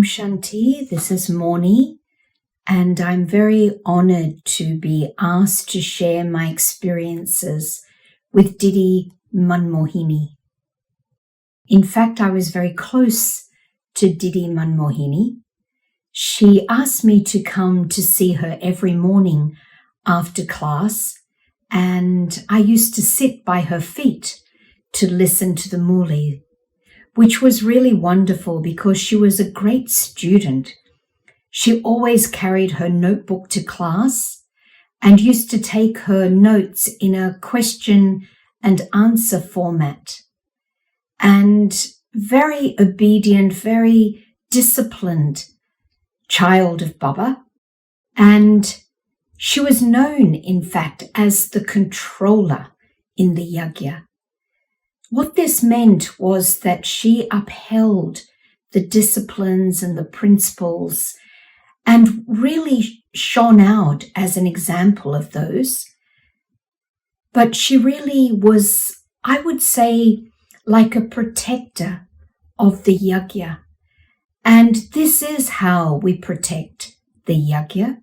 Shanti, this is Morni, and I'm very honored to be asked to share my experiences with Didi Manmohini. In fact, I was very close to Didi Manmohini. She asked me to come to see her every morning after class, and I used to sit by her feet to listen to the Murli, which was really wonderful because she was a great student. She always carried her notebook to class and used to take her notes in a question and answer format. And very obedient, very disciplined child of Baba. And she was known, in fact, as the controller in the yagya. What this meant was that she upheld the disciplines and the principles and really shone out as an example of those. But she really was, I would say, like a protector of the yagya. And this is how we protect the yagya,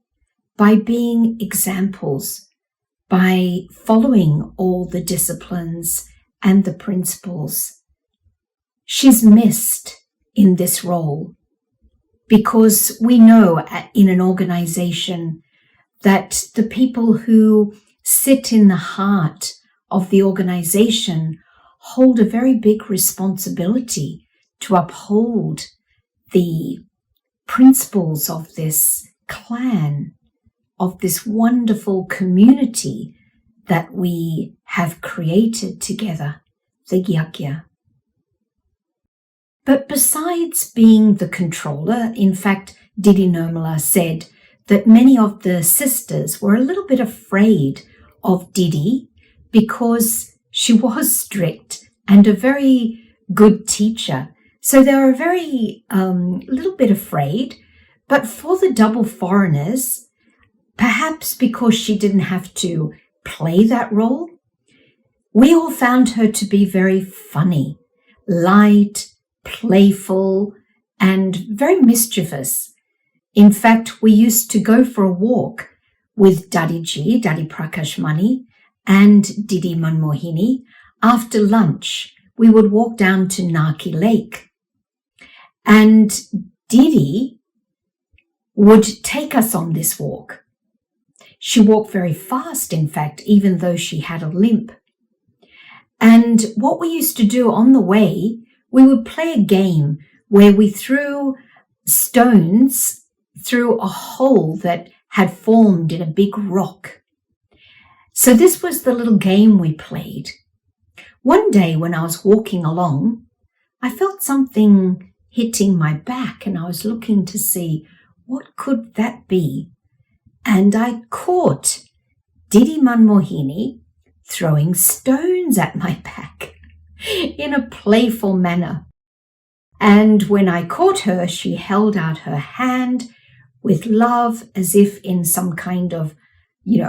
by being examples, by following all the disciplines and the principles. She's missed in this role because we know in an organization that the people who sit in the heart of the organization hold a very big responsibility to uphold the principles of this clan, of this wonderful community that we have created together, the yagya. But besides being the controller, in fact, Didi Nirmala said that many of the sisters were a little bit afraid of Didi because she was strict and a very good teacher. So they were very little bit afraid. But for the double foreigners, perhaps because she didn't have to play that role, we all found her to be very funny, light, playful, and very mischievous. In fact, we used to go for a walk with Daddy Prakashmani, and Didi Manmohini. After lunch, we would walk down to Naki Lake. And Didi would take us on this walk. She walked very fast, in fact, even though she had a limp. And what we used to do on the way, we would play a game where we threw stones through a hole that had formed in a big rock. So this was the little game we played. One day when I was walking along, I felt something hitting my back and I was looking to see what could that be. And I caught Didi Manmohini throwing stones at my back in a playful manner. And when I caught her, she held out her hand with love as if in some kind of,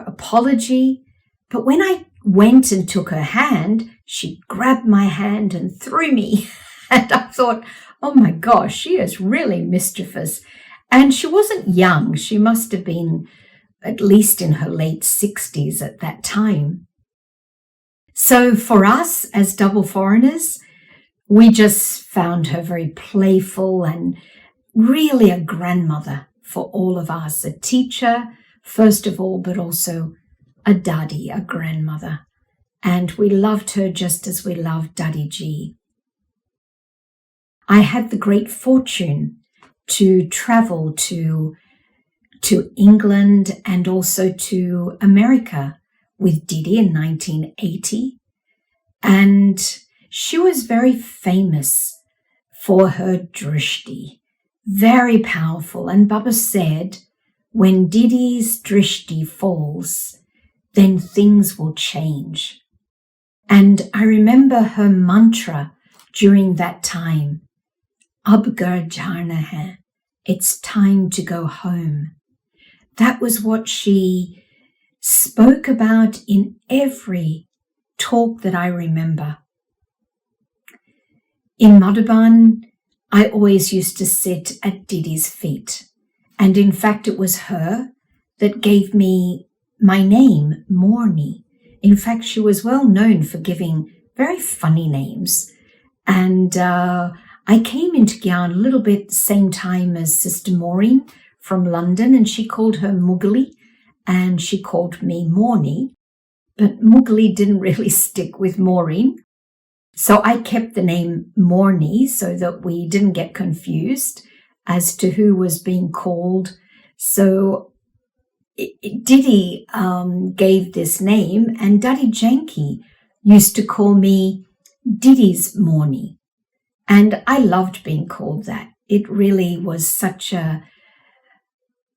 apology. But when I went and took her hand, she grabbed my hand and threw me. And I thought, oh my gosh, she is really mischievous. And she wasn't young. She must have been at least in her late 60s at that time. So for us as double foreigners, we just found her very playful and really a grandmother for all of us, a teacher, first of all, but also a Dadi, a grandmother. And we loved her just as we loved Dadi Ji. I had the great fortune to travel to England and also to America with Didi in 1980. And she was very famous for her drishti, very powerful. And Baba said, when Didi's drishti falls, then things will change. And I remember her mantra during that time, Ab ghar jana hai, it's time to go home. That was what she spoke about in every talk that I remember. In Madhuban, I always used to sit at Didi's feet. And in fact, it was her that gave me my name, Morni. In fact, she was well known for giving very funny names. And I came into Gyan a little bit the same time as Sister Maureen from London, and she called her Mugli, and she called me Morni. But Mugli didn't really stick with Maureen. So I kept the name Morni so that we didn't get confused as to who was being called. So Didi gave this name, and Daddy Janky used to call me Didi's Morni. And I loved being called that. It really was such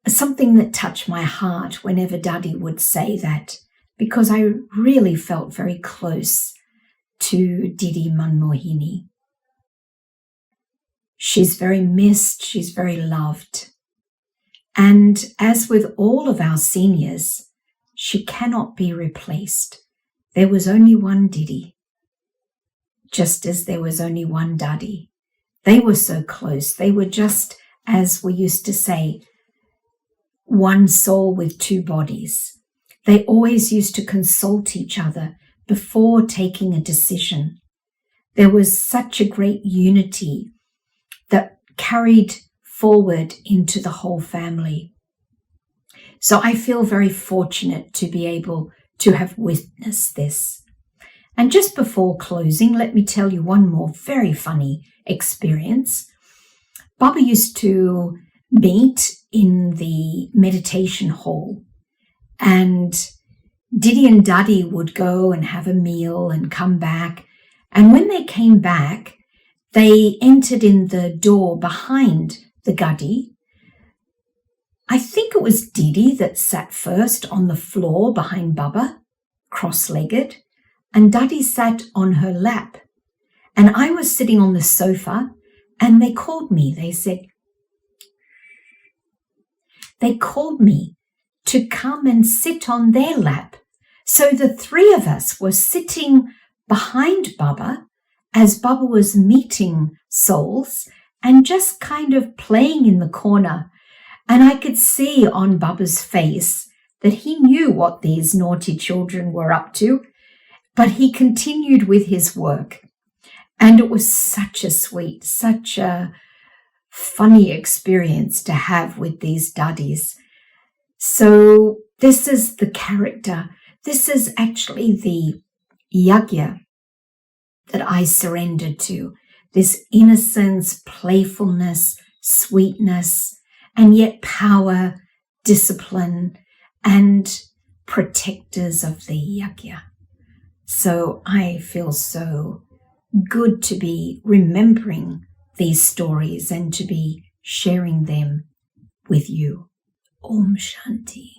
something that touched my heart whenever Daddy would say that, because I really felt very close to Didi Manmohini. She's very missed, she's very loved. And as with all of our seniors, she cannot be replaced. There was only one Didi, just as there was only one Daddy. They were so close. They were just, as we used to say, one soul with two bodies. They always used to consult each other before taking a decision. There was such a great unity that carried forward into the whole family. So I feel very fortunate to be able to have witnessed this. And just before closing, let me tell you one more very funny experience. Baba used to meet in the meditation hall, and Didi and Daddy would go and have a meal and come back. And when they came back, they entered in the door behind the Gadi. I think it was Didi that sat first on the floor behind Baba, cross-legged, and Daddy sat on her lap. And I was sitting on the sofa, and they called me. They called me to come and sit on their lap. So the three of us were sitting behind Baba as Baba was meeting souls and just kind of playing in the corner. And I could see on Baba's face that he knew what these naughty children were up to, but he continued with his work. And it was such a sweet, such a funny experience to have with these daddies. So this is the character. This is actually the yagya that I surrendered to. This innocence, playfulness, sweetness, and yet power, discipline, and protectors of the yagya. So I feel so good to be remembering these stories and to be sharing them with you. Om Shanti.